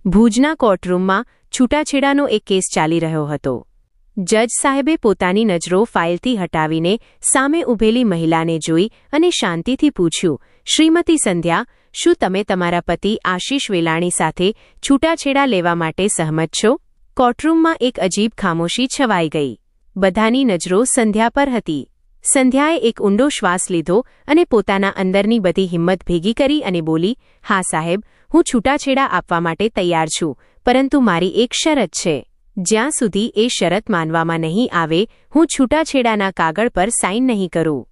ભુજના કોર્ટરૂમમાં છૂટાછેડાનો એક કેસ ચાલી રહ્યો હતો। જજ સાહેબે પોતાની નજરો ફાઇલથી હટાવીને સામે ઊભેલી મહિલાને જોઈ અને શાંતિથી પૂછ્યું, શ્રીમતી સંધ્યા, શું તમે તમારા પતિ આશિષ વેલાણી સાથે છૂટાછેડા લેવા માટે સહમત છો? કોર્ટરૂમમાં એક અજીબ ખામોશી છવાઈ ગઈ। બધાની નજરો સંધ્યા પર હતી। સંધ્યાએ એક ઊંડો શ્વાસ લીધો અને પોતાના અંદરની બધી હિંમત ભેગી કરી અને બોલી, હા સાહેબ, હું છૂટાછેડા આપવા માટે તૈયાર છું, પરંતુ મારી એક શરત છે। જ્યાં સુધી એ શરત માનવામાં નહીં આવે, હું છૂટાછેડાના કાગળ પર સાઇન નહીં કરું।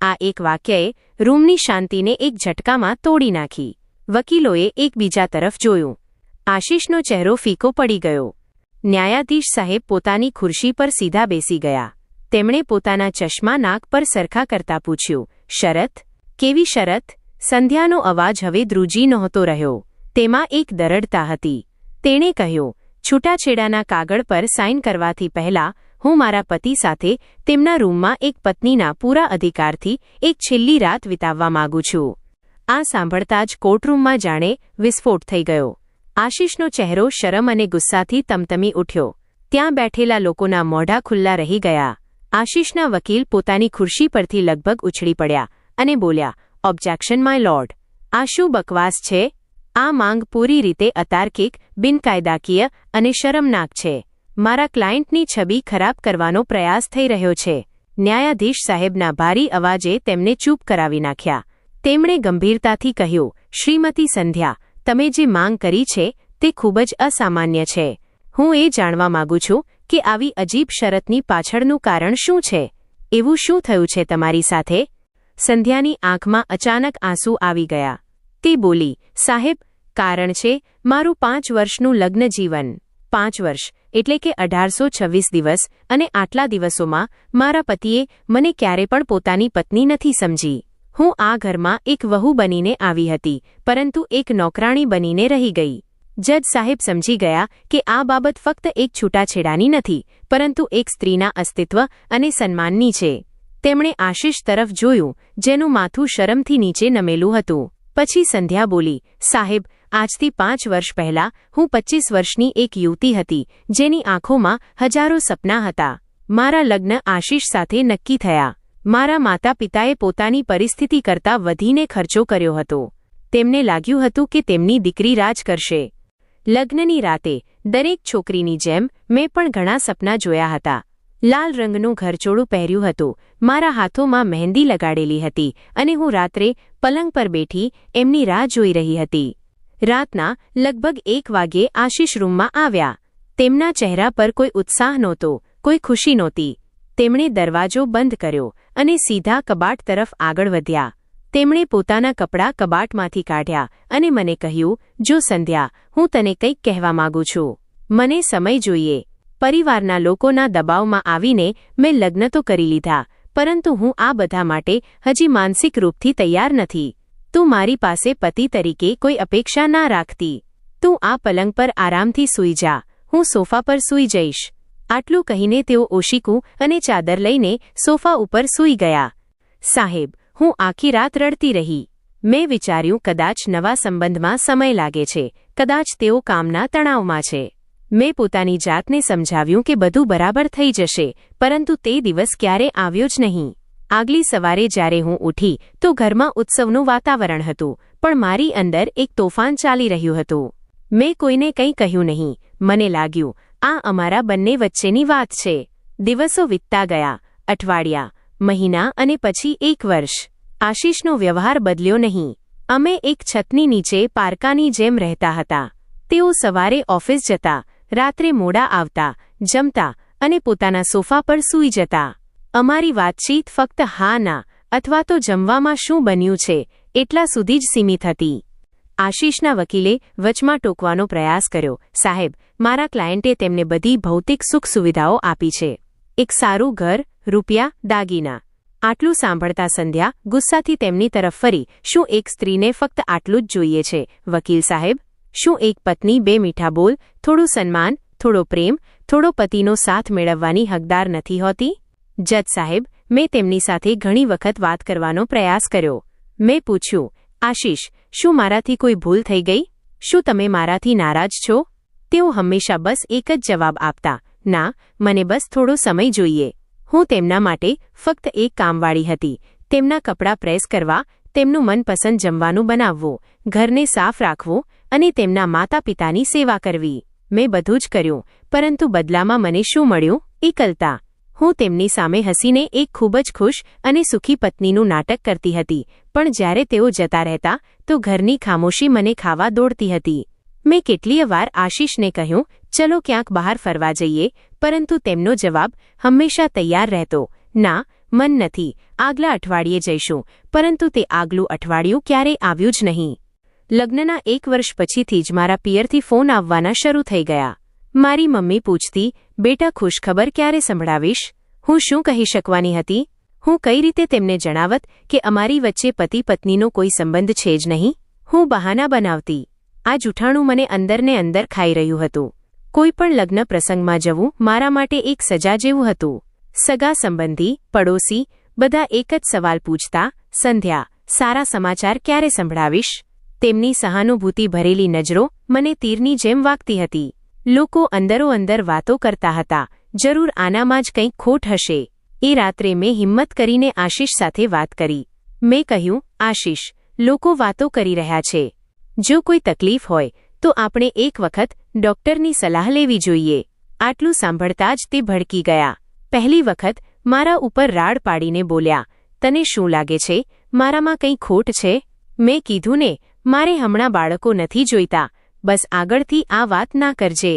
આ એક વાક્યએ રૂમની શાંતિને એક ઝટકામાં તોડી નાખી। વકીલોએ એકબીજા તરફ જોયું। આશિષનો ચહેરો ફીકો પડી ગયો। ન્યાયાધીશ સાહેબ પોતાની ખુરશી પર સીધા બેસી ગયા। તેમણે પોતાના ચશ્મા નાક પર સરખા કરતા પૂછ્યું, શરત? કેવી શરત? સંધ્યાનો અવાજ હવે ધ્રુજી નહોતો રહ્યો। તેમાં એક દરડતા હતી। તેણે કહ્યું, છૂટાછેડાના કાગળ પર સાઇન કરવાથી પહેલા હું મારા પતિ સાથે તેમના રૂમમાં એક પત્નીના પૂરા અધિકારથી એક છેલ્લી રાત વિતાવવા માંગુ છું। આ સાંભળતા જ કોર્ટરૂમમાં જાણે વિસ્ફોટ થઈ ગયો। આશિષનો ચહેરો શરમ અને ગુસ્સાથી તમતમી ઉઠ્યો। ત્યાં બેઠેલા લોકોના મોઢા ખુલ્લા રહી ગયા। આશિષના વકીલ પોતાની ખુરશી પરથી લગભગ ઉછળી પડ્યા અને બોલ્યા, ઓબ્જેક્શન માય લોર્ડ, આ શું બકવાસ છે? આ માંગ પૂરી રીતે અતાર્કિક, બિનકાયદાકીય અને શરમનાક છે। મારા ક્લાયન્ટની છબી ખરાબ કરવાનો પ્રયાસ થઈ રહ્યો છે। ન્યાયાધીશ સાહેબના ભારી અવાજે તેમને ચૂપ કરાવી નાખ્યા। તેમણે ગંભીરતાથી કહ્યું, શ્રીમતી સંધ્યા, તમે જે માંગ કરી છે તે ખૂબ જ અસામાન્ય છે। હું એ જાણવા માંગુ છું કે આવી અજીબ શરતની પાછળનું કારણ શું છે? એવું શું થયું છે તમારી સાથે? સંધ્યાની આંખમાં અચાનક આંસુ આવી ગયા। તે બોલી, સાહેબ, કારણ છે મારું 5 વર્ષનું લગ્ન જીવન। 5 વર્ષ એટલે કે 1826 દિવસ, અને આટલા દિવસોમાં મારા પતિએ મને ક્યારે પણ પોતાની પત્ની નથી સમજી। હું આ ઘરમાં એક વહુ બનીને આવી હતી, પરંતુ એક નોકરાણી બનીને રહી ગઈ। જજ સાહેબ સમજી ગયા કે આ બાબત ફક્ત એક છૂટાછેડાની નથી, પરંતુ એક સ્ત્રીના અસ્તિત્વ અને સન્માનની છે। તેમણે આશિષ તરફ જોયું, જેનું માથું શરમથી નીચે નમેલું હતું। પછી સંધ્યા બોલી, સાહેબ, આજથી 5 વર્ષ પહેલા હું 25 વર્ષની એક યુવતી હતી, જેની આંખોમાં હજારો સપના હતા। મારા લગ્ન આશિષ સાથે નક્કી થયા। મારા માતા પિતાએ પોતાની પરિસ્થિતિ કરતાં વધીને ખર્ચો કર્યો હતો। તેમને લાગ્યું હતું કે તેમની દીકરી રાજ કરશે। લગ્નની રાતે દરેક છોકરીની જેમ મેં પણ ઘણા સપના જોયા હતા। લાલ રંગનું ઘરચોળું પહેર્યું હતું, મારા હાથોમાં મહેંદી લગાડેલી હતી અને હું રાત્રે પલંગ પર બેઠી એમની રાહ જોઈ રહી હતી। રાતના લગભગ 1 વાગ્યે આશિષ રૂમમાં આવ્યા। તેમના ચહેરા પર કોઈ ઉત્સાહ નહોતો, કોઈ ખુશી નહોતી। તેમણે દરવાજો બંધ કર્યો અને સીધા કબાટ તરફ આગળ વધ્યા। તેમણે પોતાના કપડાં કબાટમાંથી કાઢ્યા અને મને કહ્યું, જો સંધ્યા, હું તને કંઈક કહેવા માંગુ છું। મને સમય જોઈએ। પરિવારના લોકોના દબાવમાં આવીને મેં લગ્ન તો કરી લીધા, પરંતુ હું આ બધા માટે હજી માનસિક રૂપથી તૈયાર નથી। તું મારી પાસે પતિ તરીકે કોઈ અપેક્ષા ના રાખતી। તું આ પલંગ પર આરામથી સૂઈ જા, હું સોફા પર સૂઈ જઈશ। આટલું કહીને તેઓ ઓશીકું અને ચાદર લઈને સોફા ઉપર સૂઈ ગયા। સાહેબ, હું આખી રાત રડતી રહી। મેં વિચાર્યું, કદાચ નવા સંબંધમાં સમય લાગે છે, કદાચ તેઓ કામના તણાવમાં છે। મેં પોતાની જાતને સમજાવ્યું કે બધું બરાબર થઈ જશે, પરંતુ તે દિવસ ક્યારે આવ્યો જ નહીં। આગલી સવારે જ્યારે હું ઉઠી તો ઘરમાં ઉત્સવનું વાતાવરણ હતું, પણ મારી અંદર એક તોફાન ચાલી રહ્યું હતું। મેં કોઈને કંઈ કહ્યું નહીં। મને લાગ્યું, આ અમારા બંને વચ્ચેની વાત છે। દિવસો વીતતા ગયા, અઠવાડિયા, મહિના અને પછી 1 વર્ષ। આશિષનો વ્યવહાર બદલ્યો નહીં। અમે એક છતની નીચે પારકાની જેમ રહેતા હતા। તેઓ સવારે ઓફિસ જતા, રાત્રે મોડા આવતા, જમતા અને પોતાના સોફા પર સૂઈ જતા। અમારી વાતચીત ફક્ત હા ના અથવા તો જમવામાં શું બન્યું છે એટલા સુધી જ સીમિત હતી। આશિષના વકીલે વચમાં ટોકવાનો પ્રયાસ કર્યો, સાહેબ, મારા ક્લાયન્ટે તેમને બધી ભૌતિક સુખ સુવિધાઓ આપી છે। એક સારું ઘર, રૂપિયા, દાગીના। આટલું સાંભળતા સંધ્યા ગુસ્સાથી તેમની તરફ ફરી, શું એક સ્ત્રીને ફક્ત આટલું જ જોઈએ છે વકીલ સાહેબ? શું એક પત્ની 2 મીઠા બોલ, થોડું સન્માન, થોડો પ્રેમ, થોડો પતિનો સાથ મેળવવાની હકદાર નથી હોતી? જજ સાહેબ, મેં તેમની સાથે ઘણી વખત વાત કરવાનો પ્રયાસ કર્યો। મેં પૂછ્યું, આશિષ, શું મારાથી કોઈ ભૂલ થઈ ગઈ? શું તમે મારાથી નારાજ છો? તેઓ હંમેશા બસ એક જ જવાબ આપતા, ના, મને બસ થોડો સમય જોઈએ. હું તેમના માટે ફક્ત એક કામવાળી હતી. તેમના કપડાં પ્રેસ કરવા, તેમનું મનપસંદ જમવાનું બનાવવું, ઘરને સાફ રાખવું અને તેમના માતા પિતાની સેવા કરવી. મેં બધું જ કર્યું, પરંતુ બદલામાં મને શું મળ્યું? એકલતા. હું તેમની સામે હસીને એક ખૂબ જ ખુશ અને સુખી પત્નીનું નાટક કરતી હતી, પણ જ્યારે તેઓ જતા રહેતા તો ઘરની ખામોશી મને ખાવા દોડતી હતી. મેં કેટલીય વાર આશીષને કહ્યું, ચલો ક્યાંક બહાર ફરવા જઈએ, પરંતુ તેમનો જવાબ હંમેશા તૈયાર રહેતો, ના, મન નથી, આગલા અઠવાડિયે જઈશું. પરંતુ તે આગલું અઠવાડિયું ક્યારેય આવ્યું જ નહીં. લગ્નના 1 વર્ષ પછીથી જ મારા પિયરથી ફોન આવવાના શરૂ થઈ ગયા. મારી મમ્મી પૂછતી, બેટા ખુશખબર ક્યારે સંભળાવીશ? હું શું કહી શકવાની હતી? હું કઈ રીતે તેમને જણાવત કે અમારી વચ્ચે પતિ પત્નીનો કોઈ સંબંધ છે જ નહીં? હું બહાના બનાવતી. આ જૂઠાણું મને અંદરને અંદર ખાઈ રહ્યું હતું. કોઈ પણ લગ્ન પ્રસંગમાં જવું મારા માટે એક સજા જેવું હતું. સગા સંબંધી, પડોશી, બધા એક જ સવાલ પૂછતા, સંધ્યા, સારા સમાચાર ક્યારે સંભળાવીશ? તેમની સહાનુભૂતિ ભરેલી નજરો મને તીરની જેમ વાગતી હતી. લોકો અંદરોઅંદર વાતો કરતા હતા, જરૂર આનામાં જ કંઈક ખોટ હશે. એ રાત્રે મેં હિંમત કરીને આશીષ સાથે વાત કરી. મેં કહ્યું, આશીષ, લોકો વાતો કરી રહ્યા છે. જો કોઈ તકલીફ હોય તો આપણે એક વખત ડોક્ટરની સલાહ લેવી જોઈએ. આટલું સાંભળતા જ તે ભડકી ગયા. પહેલી વખત મારા ઉપર રાડ પાડીને બોલ્યા, તને શું લાગે છે, મારામાં કંઈ ખોટ છે? મેં કીધું ને, મારે હમણાં બાળકો નથી જોઈતા. બસ આગળથી આ વાત ના કરજે.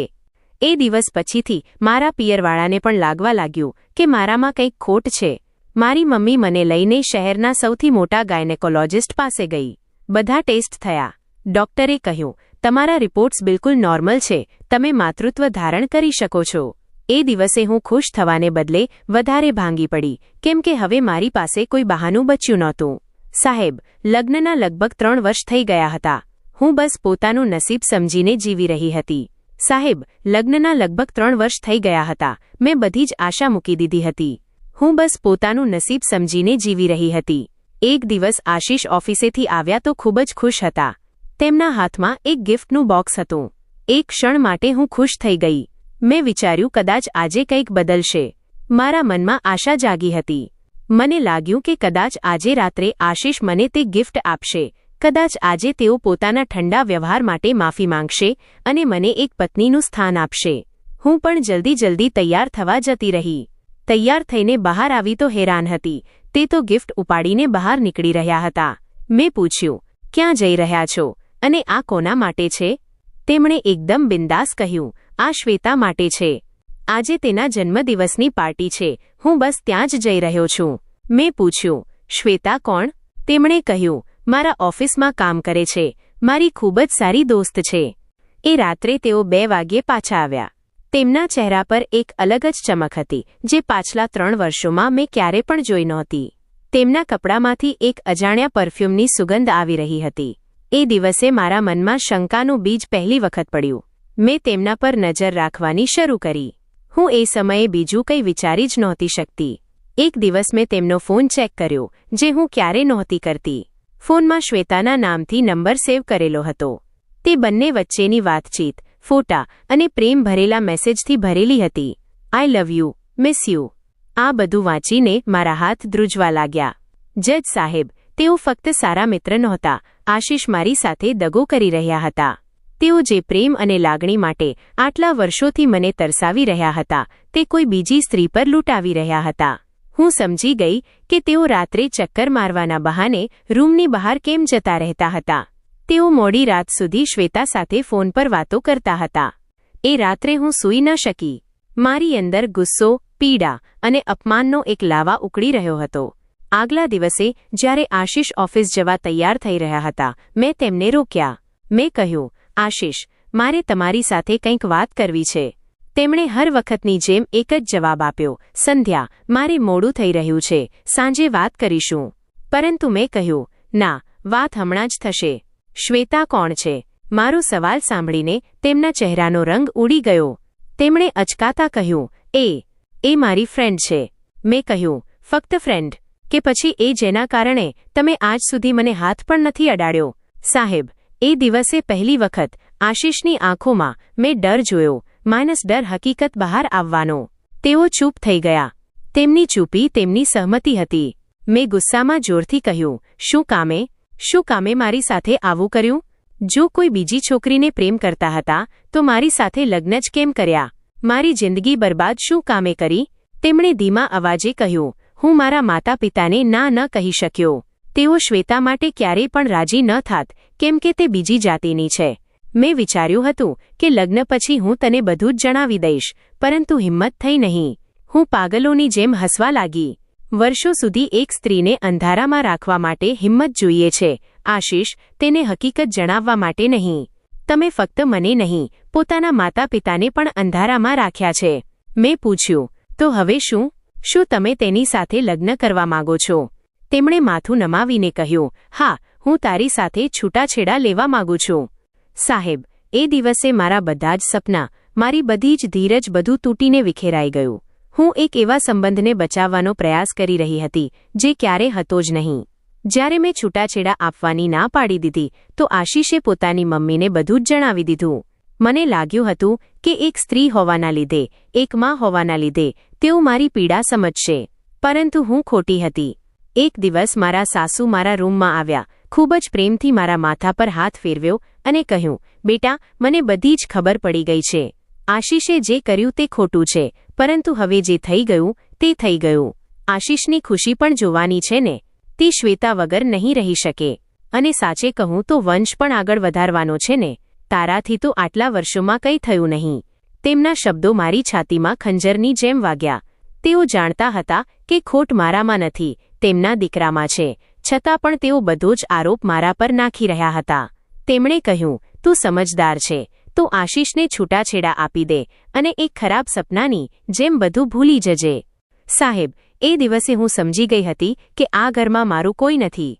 એ દિવસ પછીથી મારા પિયરવાળાને પણ લાગવા લાગ્યું કે મારામાં કંઈક ખોટ છે. મારી મમ્મી મને લઈને શહેરના સૌથી મોટા ગાયનેકોલોજિસ્ટ પાસે ગઈ. બધા ટેસ્ટ થયા. ડોક્ટરે કહ્યું, તમારા રિપોર્ટ્સ બિલકુલ નોર્મલ છે, તમે માતૃત્વ ધારણ કરી શકો છો. એ દિવસે હું ખુશ થવાને બદલે વધારે ભાંગી પડી, કેમ કે હવે મારી પાસે કોઈ બહાનું બચ્યું નહોતું. સાહેબ, લગ્નના લગભગ 3 વર્ષ થઈ ગયા હતા. હું બસ પોતાનું નસીબ સમજીને જીવી રહી હતી. સાહેબ, લગ્નના લગભગ 3 વર્ષ થઈ ગયા હતા. મેં બધી જ આશા મૂકી દીધી હતી. હું બસ પોતાનું નસીબ સમજીને જીવી રહી હતી. એક દિવસ આશીષ ઓફિસેથી આવ્યા તો ખૂબ જ ખુશ હતા. તેમના હાથમાં એક ગિફ્ટનું બોક્સ હતું. એક ક્ષણ માટે હું ખુશ થઈ ગઈ. મેં વિચાર્યું કદાચ આજે કંઈક બદલશે. મારા મનમાં આશા જાગી હતી. મને લાગ્યું કે કદાચ આજે રાત્રે આશીષ મને તે ગિફ્ટ આપશે. કદાચ આજે તેઓ પોતાના ઠંડા વ્યવહાર માટે માફી માંગશે અને મને એક પત્નીનું સ્થાન આપશે. હું પણ જલ્દી તૈયાર થવા જતી રહી. તૈયાર થઈને બહાર આવી તો હેરાન હતી. તે તો ગિફ્ટ ઉપાડીને બહાર નીકળી રહ્યા હતા. મેં પૂછ્યું, ક્યાં જઈ રહ્યા છો અને આ કોના માટે છે? તેમણે એકદમ બિંદાસ કહ્યું, આ શ્વેતા માટે છે. આજે તેના જન્મદિવસની પાર્ટી છે. હું બસ ત્યાં જ જઈ રહ્યો છું. મેં પૂછ્યું, શ્વેતા કોણ? તેમણે કહ્યું, મારા ઓફિસમાં કામ કરે છે, મારી ખૂબ જ સારી દોસ્ત છે. એ રાત્રે તેઓ 2 વાગ્યે પાછા આવ્યા. તેમના ચહેરા પર એક અલગ જ ચમક હતી જે પાછલા 3 વર્ષોમાં મેં ક્યારે પણ જોઈ નહોતી. તેમના કપડામાંથી એક અજાણ્યા પરફ્યુમની સુગંધ આવી રહી હતી. એ દિવસે મારા મનમાં શંકાનું બીજ પહેલી વખત પડ્યું. મેં તેમના પર નજર રાખવાની શરૂ કરી. હું એ સમયે બીજું કંઈ વિચારી જ નહોતી શકતી. એક દિવસ મેં તેમનો ફોન ચેક કર્યો, જે હું ક્યારે નહોતી કરતી. ફોનમાં શ્વેતાના નામથી નંબર સેવ કરેલો હતો. તે બંને વચ્ચેની વાતચીત, ફોટા અને પ્રેમ ભરેલા મેસેજથી ભરેલી હતી. આઈ લવ યુ, મિસ યુ. આ બધું વાંચીને મારા હાથ ધ્રુજવા લાગ્યા. જજ સાહેબ, તેઓ ફક્ત સારા મિત્ર નહોતા. આશીષ મારી સાથે દગો કરી રહ્યા હતા. તેઓ જે પ્રેમ અને લાગણી માટે આટલા વર્ષોથી મને તરસાવી રહ્યા હતા, તે કોઈ બીજી સ્ત્રી પર લૂંટાવી રહ્યા હતા. હું સમજી ગઈ કે તેઓ રાત્રે ચક્કર મારવાના બહાને રૂમની બહાર કેમ જતા રહેતા હતા. તેઓ મોડી રાત સુધી શ્વેતા સાથે ફોન પર વાતો કરતા હતા. એ રાત્રે હું સૂઈ ન શકી. મારી અંદર ગુસ્સો, પીડા અને અપમાનનો એક લાવા ઉકળી રહ્યો હતો. આગલા દિવસે જ્યારે આશીષ ઓફિસ જવા તૈયાર થઈ રહ્યા હતા, મેં તેમને રોક્યા. મેં કહ્યું, આશીષ, મારે તમારી સાથે કંઈક વાત કરવી છે. તેમણે હર વખતની જેમ એક જ જવાબ આપ્યો, સંધ્યા, મારે મોડું થઈ રહ્યું છે, સાંજે વાત કરીશું. પરંતુ મેં કહ્યું, ના, વાત હમણાં જ થશે. શ્વેતા કોણ છે? મારો સવાલ સાંભળીને તેમના ચહેરાનો રંગ ઉડી ગયો. તેમણે અચકાતા કહ્યું, એ મારી ફ્રેન્ડ છે. મેં કહ્યું, ફક્ત ફ્રેન્ડ? કે પછી એ જેના કારણે તમે આજ સુધી મને હાથ પણ નથી અડાડ્યો? સાહેબ, એ દિવસે પહેલી વખત આશિષની આંખોમાં મેં ડર જોયો, માનસ ડર હકીકત બહાર આવવાનો. તેઓ ચૂપ થઈ ગયા. તેમની ચૂપી તેમની સહમતિ હતી. મેં ગુસ્સામાં જોરથી કહ્યું, શું કામે મારી સાથે આવું કર્યું? જો કોઈ બીજી છોકરીને પ્રેમ કરતા હતા તો મારી સાથે લગ્ન જ કેમ કર્યા? મારી જિંદગી બરબાદ શું કામે કરી? તેમણે ધીમા અવાજે કહ્યું. હું મારા માતા પિતાને ના ન કહી શક્યો. તેઓ શ્વેતા માટે ક્યારેય પણ રાજી ન થાત, કેમ કે તે બીજી જાતિની છે. મેં વિચાર્યું હતું કે લગ્ન પછી હું તને બધું જ જણાવી દઈશ, પરંતુ હિંમત થઈ નહીં. હું પાગલોની જેમ હસવા લાગી. વર્ષો સુધી એક સ્ત્રીને અંધારામાં રાખવા માટે હિંમત જોઈએ છે, આશિષ, તેને હકીકત જણાવવા માટે નહીં. તમે ફક્ત મને નહીં, પોતાના માતા પિતાને પણ અંધારામાં રાખ્યા છે. મેં પૂછ્યું, તો હવે શું? શું તમે તેની સાથે લગ્ન કરવા માંગો છો? તેમણે માથું નમાવીને કહ્યું, હા, હું તારી સાથે છૂટાછેડા લેવા માંગુ છું. સાહેબ, એ દિવસે મારા બધા જ સપના, મારી બધી જ ધીરજ, બધું તૂટીને વિખેરાઈ ગયું. હું એક એવા સંબંધને બચાવવાનો પ્રયાસ કરી રહી હતી જે ક્યારે હતો જ નહીં. જ્યારે મેં છૂટાછેડા આપવાની ના પાડી દીધી તો આશિષે પોતાની મમ્મીને બધું જ જણાવી દીધું. મને લાગ્યું હતું કે એક સ્ત્રી હોવાના લીધે, એક માં હોવાના લીધે તેઓ મારી પીડા સમજશે, પરંતુ હું ખોટી હતી. એક દિવસ મારા સાસુ મારા રૂમમાં આવ્યા, ખૂબ જ પ્રેમથી મારા માથા પર હાથ ફેરવ્યો અને કહ્યું, બેટા, મને બધી જ ખબર પડી ગઈ છે. આશિષે જે કર્યું તે ખોટું છે, પરંતુ હવે જે થઈ ગયું તે થઈ ગયું. આશિષની ખુશી પણ જોવાની છે ને? તે શ્વેતા વગર નહીં રહી શકે. અને સાચે કહું તો વંશ પણ આગળ વધારવાનો છે ને? તારાથી તો આટલા વર્ષોમાં કંઈ થયું નહીં. તેમના શબ્દો મારી છાતીમાં ખંજરની જેમ વાગ્યા. તેઓ જાણતા હતા કે ખોટ મારામાં નથી, તેમના દીકરામાં છે, છતાં પણ તેઓ બધો જ આરોપ મારા પર નાખી રહ્યા હતા. તેમણે કહ્યું, તું સમજદાર છે, તો આશિષને છૂટાછેડા આપી દે અને એક ખરાબ સપનાની જેમ બધું ભૂલી જજે. સાહેબ, એ દિવસે હું સમજી ગઈ હતી કે આ ઘરમાં મારું કોઈ નથી.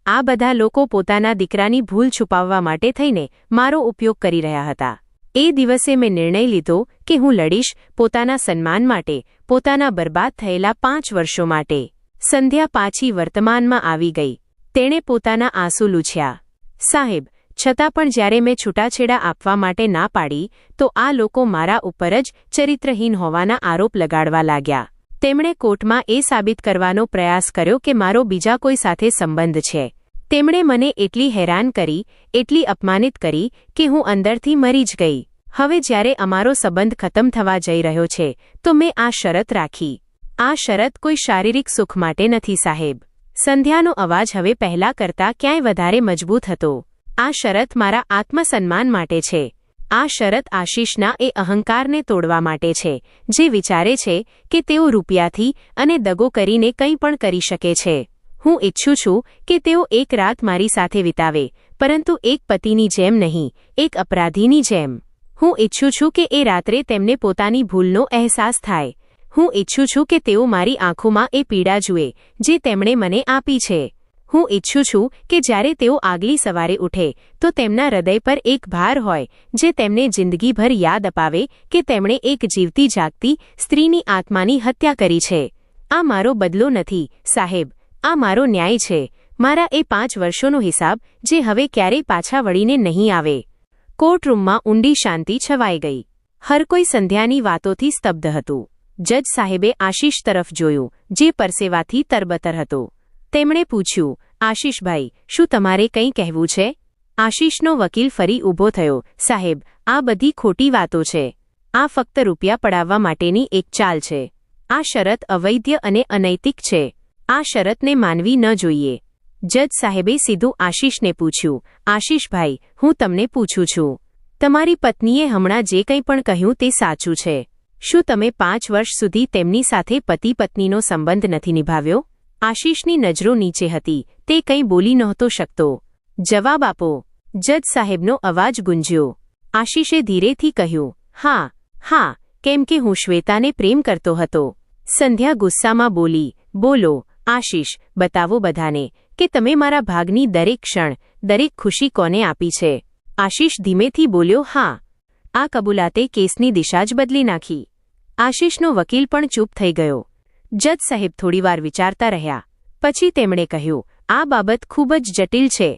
આ બધા લોકો પોતાના દીકરાની ભૂલ છુપાવવા માટે થઈને મારો ઉપયોગ કરી રહ્યા હતા. એ દિવસે મેં નિર્ણય લીધો કે હું લડીશ, પોતાના સન્માન માટે, પોતાના બરબાદ થયેલા 5 વર્ષો માટે. સંધ્યા પાછી વર્તમાનમાં આવી ગઈ. તેણે પોતાના આંસુ લૂછ્યા. સાહેબ, છતાં પણ જ્યારે મેં છૂટાછેડા આપવા માટે ના પાડી તો આ લોકો મારા ઉપર જ ચરિત્રહીન હોવાના આરોપ લગાડવા લાગ્યા. તેમણે કોર્ટમાં એ સાબિત કરવાનો પ્રયાસ કર્યો કે મારો બીજા કોઈ સાથે સંબંધ છે. તેમણે મને એટલી હેરાન કરી, એટલી અપમાનિત કરી કે હું અંદરથી મરી જ ગઈ. હવે જ્યારે અમારો સંબંધ ખતમ થવા જઈ રહ્યો છે તો મેં આ શરત રાખી. આ શરત કોઈ શારીરિક સુખ માટે નથી સાહેબ. સંધ્યાનો અવાજ હવે પહેલા કરતાં ક્યાંય વધારે મજબૂત હતો. આ શરત મારા આત્મસન્માન માટે છે. આ શરત આશિષના એ અહંકારને તોડવા માટે છે, જે વિચારે છે કે તેઓ રૂપિયાથી અને દગો કરીને કંઈ પણ કરી શકે છે. હું ઈચ્છું છું કે તેઓ એક રાત મારી સાથે વિતાવે, પરંતુ એક પતિની જેમ નહીં, એક અપરાધીની જેમ. હું ઈચ્છું છું કે એ રાત્રે તેમને પોતાની ભૂલનો અહેસાસ થાય. હું ઈચ્છું છું કે તેઓ મારી આંખોમાં એ પીડા જુએ જે તેમણે મને આપી છે. હું ઈચ્છું છું કે જ્યારે તેઓ આગલી સવારે ઉઠે તો તેમના હૃદય પર એક ભાર હોય જે તેમને જિંદગીભર યાદ અપાવે કે તેમણે એક જીવતી જાગતી સ્ત્રીની આત્માની હત્યા કરી છે. આ મારો બદલો નથી સાહેબ, આ મારો ન્યાય છે. મારા એ 5 વર્ષોનો હિસાબ જે હવે ક્યારેય પાછા વળીને નહીં આવે. કોર્ટરૂમમાં ઊંડી શાંતિ છવાઈ ગઈ. હર કોઈ સંધ્યાની વાતોથી સ્તબ્ધ હતું. જજ સાહેબે આશિષ તરફ જોયું, જે પરસેવાથી તરબતર હતો. તેમણે પૂછ્યું, આશિષભાઈ, શું તમારે કંઈ કહેવું છે? આશિષનો વકીલ ફરી ઊભો થયો. સાહેબ, આ બધી ખોટી વાતો છે. આ ફક્ત રૂપિયા પડાવવા માટેની એક ચાલ છે. આ શરત અવૈધ અને અનૈતિક છે. આ શરતને માનવી ન જોઈએ. જજ સાહેબે સીધું આશિષને પૂછ્યું, આશિષભાઈ, હું તમને પૂછું છું, તમારી પત્નીએ હમણાં જે કંઈ પણ કહ્યું તે સાચું છે. શું તમે 5 વર્ષ સુધી તેમની સાથે પતિ પત્નીનો સંબંધ નથી નિભાવ્યો? આશિષની નજરો નીચે હતી, તે કંઈ બોલી નહોતો શકતો. જવાબ આપો. જજ સાહેબનો અવાજ ગુંજ્યો. આશિષે ધીરેથી કહ્યું, હા, કેમ કે હું શ્વેતાને પ્રેમ કરતો હતો. સંધ્યા ગુસ્સામાં બોલી, બોલો, આશિષ, બતાવો બધાને કે તમે મારા ભાગની દરેક ક્ષણ, દરેક ખુશી કોને આપી છે. આશિષ ધીમેથી બોલ્યો, હા. આ કબૂલાતે કેસની દિશા જ બદલી નાખી. આશિષનો વકીલ પણ ચૂપ થઈ ગયો. જજ સાહેબ થોડીવાર વિચારતા રહ્યા. પછી તેમણે કહ્યું, આ બાબત ખૂબ જ જટિલ છે.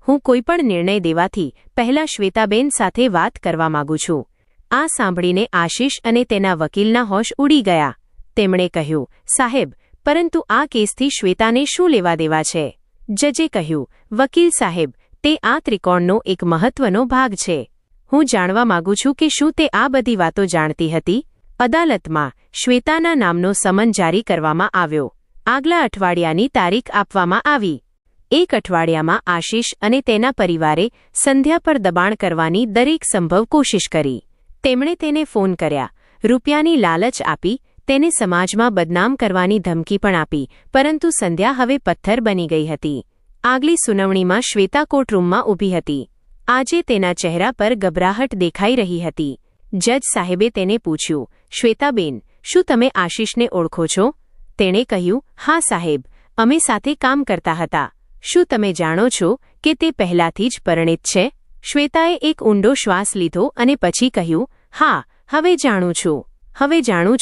હું કોઈપણ નિર્ણય દેવાથી પહેલા શ્વેતાબેન સાથે વાત કરવા માંગુ છું. આ સાંભળીને આશિષ અને તેના વકીલના હોશ ઉડી ગયા. તેમણે કહ્યું, સાહેબ, પરંતુ આ કેસથી શ્વેતાને શું લેવા દેવા છે? જજે કહ્યું, વકીલ સાહેબ, તે આ ત્રિકોણનો એક મહત્વનો ભાગ છે. હું જાણવા માંગુ છું કે શું તે આ બધી વાતો જાણતી હતી? અદાલતમાં શ્વેતાના નામનો સમન જારી કરવામાં આવ્યો. આગલા અઠવાડિયાની તારીખ આપવામાં આવી. એક અઠવાડિયામાં આશિષ અને તેના પરિવારે સંધ્યા પર દબાણ કરવાની દરેક સંભવ કોશિશ કરી. તેમણે તેને ફોન કર્યા, રૂપિયાની લાલચ આપી, તેને સમાજમાં બદનામ કરવાની ધમકી પણ આપી, પરંતુ સંધ્યા હવે પથ્થર બની ગઈ હતી. આગલી સુનાવણીમાં શ્વેતા કોર્ટરૂમમાં ઊભી હતી. આજે તેના ચહેરા પર ગભરાહટ દેખાઈ રહી હતી. જજ સાહેબે તેને પૂછ્યું, શ્વેતાબેન, શું તમે આશિષને ઓળખો છો? તેણે કહ્યું, હા સાહેબ, અમે સાથે કામ કરતા હતા. શું તમે જાણો છો કે તે પહેલાથી જ પરિણીત છે? શ્વેતાએ એક ઊંડો શ્વાસ લીધો અને પછી કહ્યું, હા, હવે જાણું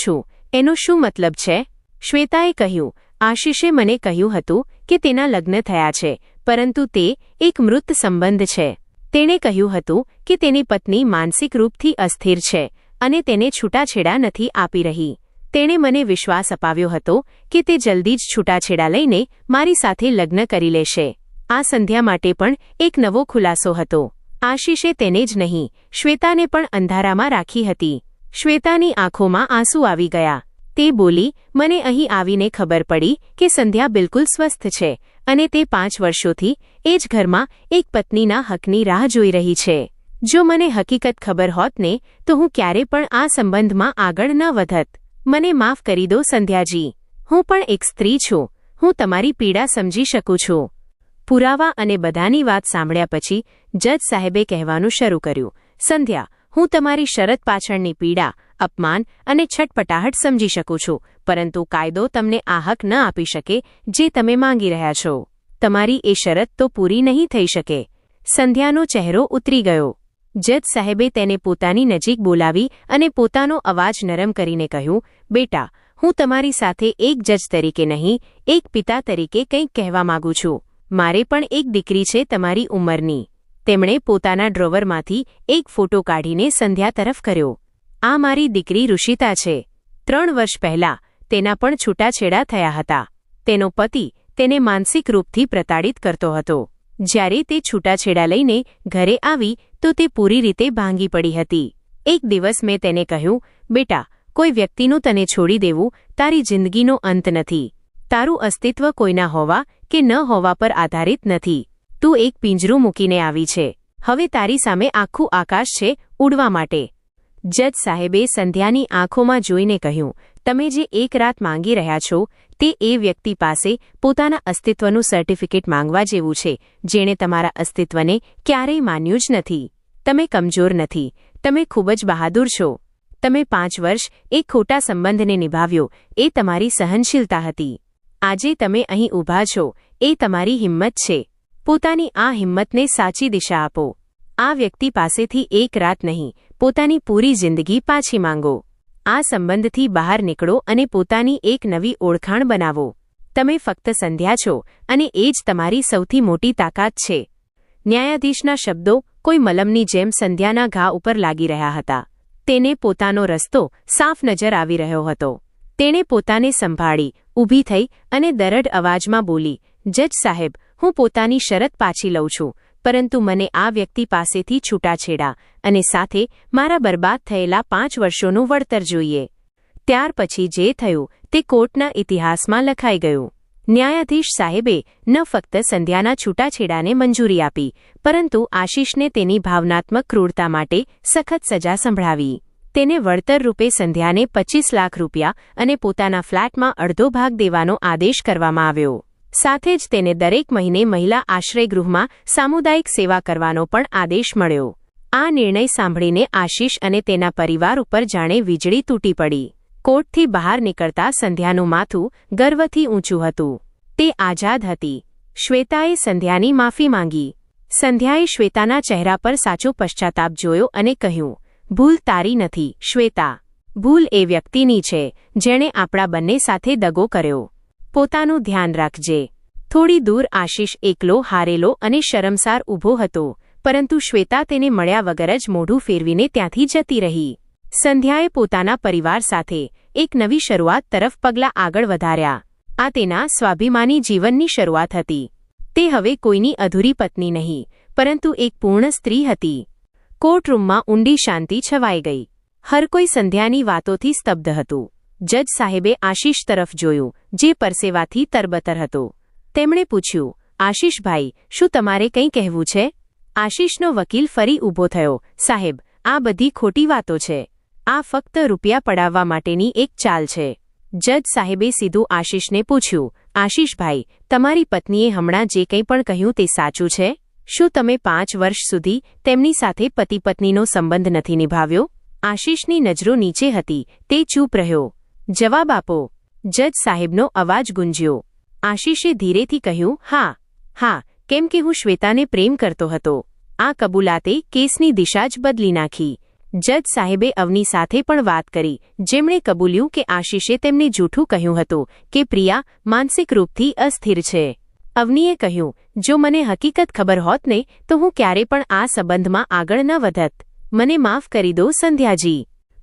છું. એનો શું મતલબ છે? શ્વેતાએ કહ્યું, આશિષે મને કહ્યું હતું કે તેના લગ્ન થયા છે, પરંતુ તે એક મૃત સંબંધ છે. તેણે કહ્યું હતું કે તેની પત્ની માનસિક રૂપથી અસ્થિર છે અને તેને છૂટાછેડા નથી આપી રહી. તેણે મને વિશ્વાસ અપાવ્યો હતો કે તે જલ્દી જ છૂટાછેડા લઈને મારી સાથે લગ્ન કરી લેશે. આ સંધ્યા માટે પણ એક નવો ખુલાસો હતો. આશિષે તેને જ નહીં, શ્વેતાને પણ અંધારામાં રાખી હતી. શ્વેતાની આંખોમાં આંસુ આવી ગયા. તે બોલી, મને અહીં આવીને ખબર પડી કે સંધ્યા બિલકુલ સ્વસ્થ છે અને તે 5 વર્ષોથી એ જ ઘરમાં એક પત્નીના હકની રાહ જોઈ રહી છે. જો મને હકીકત ખબર હોત ને તો હું ક્યારે પણ આ સંબંધમાં આગળ ન વધત. મને માફ કરી દો સંધ્યાજી. હું પણ એક સ્ત્રી છું. હું તમારી પીડા સમજી શકું છું. પુરાવા અને બધાની વાત સાંભળ્યા પછી જજ સાહેબે કહેવાનું શરૂ કર્યું, સંધ્યા, હું તમારી શરત પાછળની પીડા, અપમાન અને છટપટાહટ સમજી શકું છું, પરંતુ કાયદો તમને આ હક ન આપી શકે જે તમે માંગી રહ્યા છો. તમારી એ શરત તો પૂરી નહીં થઈ શકે. સંધ્યાનો ચહેરો ઉતરી ગયો. જજ સાહેબે તેને પોતાની નજીક બોલાવી અને પોતાનો અવાજ નરમ કરીને કહ્યું, બેટા, હું તમારી સાથે એક જજ તરીકે નહીં, એક પિતા તરીકે કંઈક કહેવા માંગુ છું. મારે પણ એક દીકરી છે તમારી ઉંમરની. તેમણે પોતાના ડ્રોવરમાંથી એક ફોટો કાઢીને સંધ્યા તરફ કર્યો. આ મારી દીકરી ઋષિતા છે. 3 વર્ષ પહેલા તેના પણ છૂટાછેડા થયા હતા. તેનો પતિ તેને માનસિક રૂપથી પ્રતાડિત કરતો હતો. જ્યારે તે છૂટાછેડા લઈને ઘરે આવી તો તે પૂરી રીતે ભાંગી પડી હતી. એક દિવસ મેં તેને કહ્યું, બેટા, કોઈ વ્યક્તિનું તને છોડી દેવું તારી જિંદગીનો અંત નથી. તારું અસ્તિત્વ કોઈના હોવા કે ન હોવા પર આધારિત નથી. તું એક પિંજરું મૂકીને આવી છે. હવે તારી સામે આખું આકાશ છે ઉડવા માટે. જજ સાહેબે સંધ્યાની આંખોમાં જોઈને કહ્યું, તમે જે એક રાત માંગી રહ્યા છો તે એ વ્યક્તિ પાસે પોતાના અસ્તિત્વનું સર્ટિફિકેટ માંગવા જેવું છે જેણે તમારા અસ્તિત્વને ક્યારેય માન્યું જ નથી. તમે કમજોર નથી. તમે ખૂબ જ બહાદુર છો. તમે 5 વર્ષ એક ખોટા સંબંધને નિભાવ્યો એ તમારી સહનશીલતા હતી. આજે તમે અહીં ઊભા છો એ તમારી હિંમત છે. પોતાની આ હિંમતને સાચી દિશા આપો. આ વ્યક્તિ પાસેથી એક રાત નહીં, પોતાની પૂરી જિંદગી પાછી માંગો. આ સંબંધથી બહાર નીકળો અને પોતાની એક નવી ઓળખાણ બનાવો. તમે ફક્ત સંધ્યા છો અને એ જ તમારી સૌથી મોટી તાકાત છે. ન્યાયાધીશના શબ્દો કોઈ મલમની જેમ સંધ્યાના ઘા ઉપર લાગી રહ્યા હતા. તેને પોતાનો રસ્તો સાફ નજર આવી રહ્યો હતો. તેણે પોતાને સંભાળી, ઊભી થઈ અને દરડ અવાજમાં બોલી, જજ સાહેબ, હું પોતાની શરત પાછી લઉં છું, પરંતુ મને આ વ્યક્તિ પાસેથી છૂટાછેડા અને સાથે મારા બરબાદ થયેલા 5 વર્ષોનું વળતર જોઈએ. ત્યાર પછી જે થયું તે કોર્ટના ઇતિહાસમાં લખાઈ ગયું. ન્યાયાધીશ સાહેબે ન ફક્ત સંધ્યાના છૂટાછેડાને મંજૂરી આપી, પરંતુ આશિષને તેની ભાવનાત્મક ક્રૂરતા માટે સખત સજા સંભળાવી. તેને વળતર રૂપે સંધ્યાને 25 લાખ રૂપિયા અને પોતાના ફ્લેટમાં અડધો ભાગ દેવાનો આદેશ કરવામાં આવ્યો. સાથે જ તેને દરેક મહિને મહિલા આશ્રયગૃહમાં સામુદાયિક સેવા કરવાનો પણ આદેશ મળ્યો. આ નિર્ણય સાંભળીને આશિષ અને તેના પરિવાર ઉપર જાણે વીજળી તૂટી પડી. કોર્ટથી બહાર નીકળતા સંધ્યાનું માથું ગર્વથી ઊંચું હતું. તે આઝાદ હતી. શ્વેતાએ સંધ્યાની માફી માંગી. સંધ્યાએ શ્વેતાના ચહેરા પર સાચો પશ્ચાતાપ જોયો અને કહ્યું, ભૂલ તારી નથી, શ્વેતા. ભૂલ એ વ્યક્તિની છે જેણે આપણા બંને સાથે દગો કર્યો. પોતાનું ધ્યાન રાખજે. થોડી દૂર આશિષ એકલો, હારેલો અને શરમસાર ઊભો હતો, પરંતુ શ્વેતા તેને મળ્યા વગર જ મોઢું ફેરવીને ત્યાંથી જતી રહી. સંધ્યાએ પોતાના પરિવાર સાથે એક નવી શરૂઆત તરફ પગલાં આગળ વધાર્યા. આ તેના સ્વાભિમાની જીવનની શરૂઆત હતી. તે હવે કોઈની અધૂરી પત્ની નહીં, પરંતુ એક પૂર્ણ સ્ત્રી હતી. કોર્ટરૂમમાં ઊંડી શાંતિ છવાઈ ગઈ. હર કોઈ સંધ્યાની વાતોથી સ્તબ્ધ હતું. જજ સાહેબે આશિષ તરફ જોયું, જે પરસેવાથી તરબતર હતો. તેમણે પૂછ્યું, આશિષભાઈ, શું તમારે કંઈ કહેવું છે? આશિષનો વકીલ ફરી ઊભો થયો. સાહેબ, આ બધી ખોટી વાતો છે. આ ફક્ત રૂપિયા પડાવવા માટેની એક ચાલ છે. જજ સાહેબે સીધું આશિષને પૂછ્યું, આશિષભાઈ, તમારી પત્નીએ હમણાં જે કંઈ પણ કહ્યું તે સાચું છે? શું તમે 5 વર્ષ સુધી તેમની સાથે પતિ પત્નીનો સંબંધ નથી નિભાવ્યો? આશિષની નજરો નીચે હતી. તે ચૂપ રહ્યો. જવાબ આપો. જજ સાહેબનો અવાજ ગુંજ્યો. આશિષે ધીરેથી કહ્યું, હા, કેમ કે હું શ્વેતાને પ્રેમ કરતો હતો. આ કબૂલાતે કેસની દિશા જ બદલી નાખી. જજ સાહેબે અવની સાથે પણ વાત કરી, જેમણે કબૂલ્યું કે આશિષે તેમને જૂઠું કહ્યું હતું કે પ્રિયા માનસિક રૂપથી અસ્થિર છે. અવનીએ કહ્યું, જો મને હકીકત ખબર હોત ને તો હું ક્યારે પણ આ સંબંધમાં આગળ ન વધત. મને માફ કરી દો સંધ્યાજી.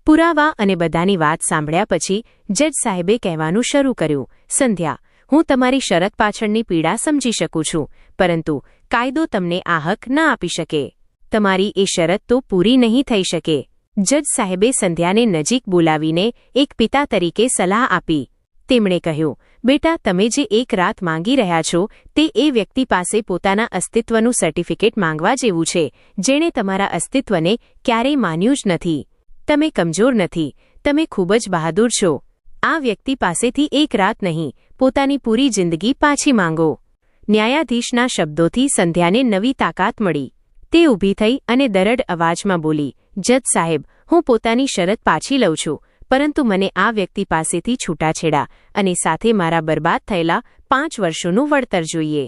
પુરાવા અને બધાની વાત સાંભળ્યા પછી જજ સાહેબે કહેવાનું શરૂ કર્યું, સંધ્યા, હું તમારી શરત પાછળની પીડા સમજી શકું છું, પરંતુ કાયદો તમને આ હક ન આપી શકે. તમારી એ શરત તો પૂરી નહીં થઈ શકે. જજ સાહેબે સંધ્યાને નજીક બોલાવીને એક પિતા તરીકે સલાહ આપી. તેમણે કહ્યું, બેટા, તમે જે એક રાત માંગી રહ્યા છો તે એ વ્યક્તિ પાસે પોતાના અસ્તિત્વનું સર્ટિફિકેટ માંગવા જેવું છે, જેણે તમારા અસ્તિત્વને ક્યારેય માન્યું જ નથી. તમે કમજોર નથી, તમે ખૂબ જ બહાદુર છો. આ વ્યક્તિ પાસેથી એક રાત નહીં, પોતાની પૂરી જિંદગી પાછી માંગો. ન્યાયાધીશના શબ્દોથી સંધ્યાને નવી તાકાત મળી. તે ઊભી થઈ અને દરડ અવાજમાં બોલી, જજ સાહેબ, હું પોતાની શરત પાછી લઉં છું, પરંતુ મને આ વ્યક્તિ પાસેથી છૂટાછેડા અને સાથે મારા બરબાદ થયેલા 5 વર્ષોનું વળતર જોઈએ.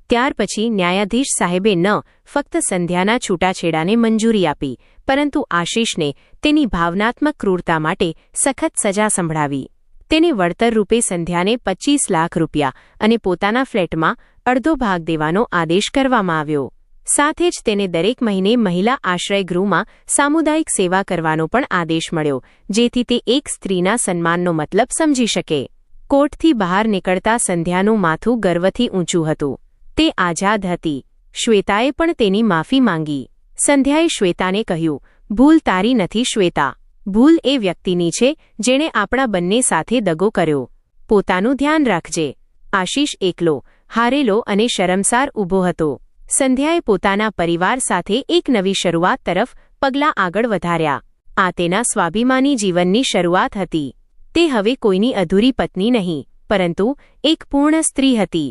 ત્યાર પછી ન્યાયાધીશ સાહેબે ન ફક્ત સંધ્યાના છૂટાછેડાને મંજૂરી આપી, પરંતુ આશિષને તેની ભાવનાત્મક ક્રૂરતા માટે સખત સજા સંભળાવી. તેને વળતર રૂપે સંધ્યાને 25 લાખ રૂપિયા અને પોતાના ફ્લેટમાં અડધો ભાગ દેવાનો આદેશ કરવામાં આવ્યો. સાથે જ તેને દરેક મહિને મહિલા આશ્રયગૃહમાં સામુદાયિક સેવા કરવાનો પણ આદેશ મળ્યો, જેથી તે એક સ્ત્રીના સન્માનનો મતલબ સમજી શકે. કોર્ટથી બહાર નીકળતા સંધ્યાનું માથું ગર્વથી ઊંચું હતું. તે આઝાદ હતી. શ્વેતાએ પણ તેની માફી માંગી. સંધ્યાએ શ્વેતાને કહ્યું, ભૂલ તારી નથી શ્વેતા. ભૂલ એ વ્યક્તિની છે જેણે આપણા બંને સાથે દગો કર્યો. પોતાનું ધ્યાન રાખજે. આશિષ એકલો, હારેલો અને શરમસાર ઊભો હતો. સંધ્યાએ પોતાના પરિવાર સાથે એક નવી શરૂઆત તરફ પગલાં આગળ વધાર્યા. આ તેના સ્વાભિમાની જીવનની શરૂઆત હતી. તે હવે કોઈની અધૂરી પત્ની નહીં, પરંતુ એક પૂર્ણ સ્ત્રી હતી.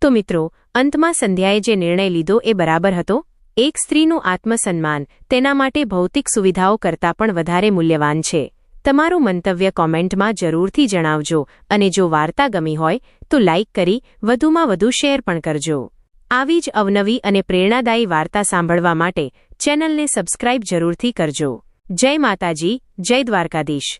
તો મિત્રો, અંતમાં સંધ્યાએ જે નિર્ણય લીધો એ બરાબર હતો. એક સ્ત્રીનું આત્મસન્માન તેના માટે ભૌતિક સુવિધાઓ કરતાં પણ વધારે મૂલ્યવાન છે. તમારું મંતવ્ય કોમેન્ટમાં જરૂરથી જણાવજો અને જો વાર્તા ગમી હોય તો લાઇક કરી વધુમાં વધુ શેર પણ કરજો. આવી જ અવનવી અને પ્રેરણાદાયી વાર્તા સાંભળવા માટે ચેનલને સબસ્ક્રાઇબ જરૂરથી કરજો. જય માતાજી, જય દ્વારકાધીશ.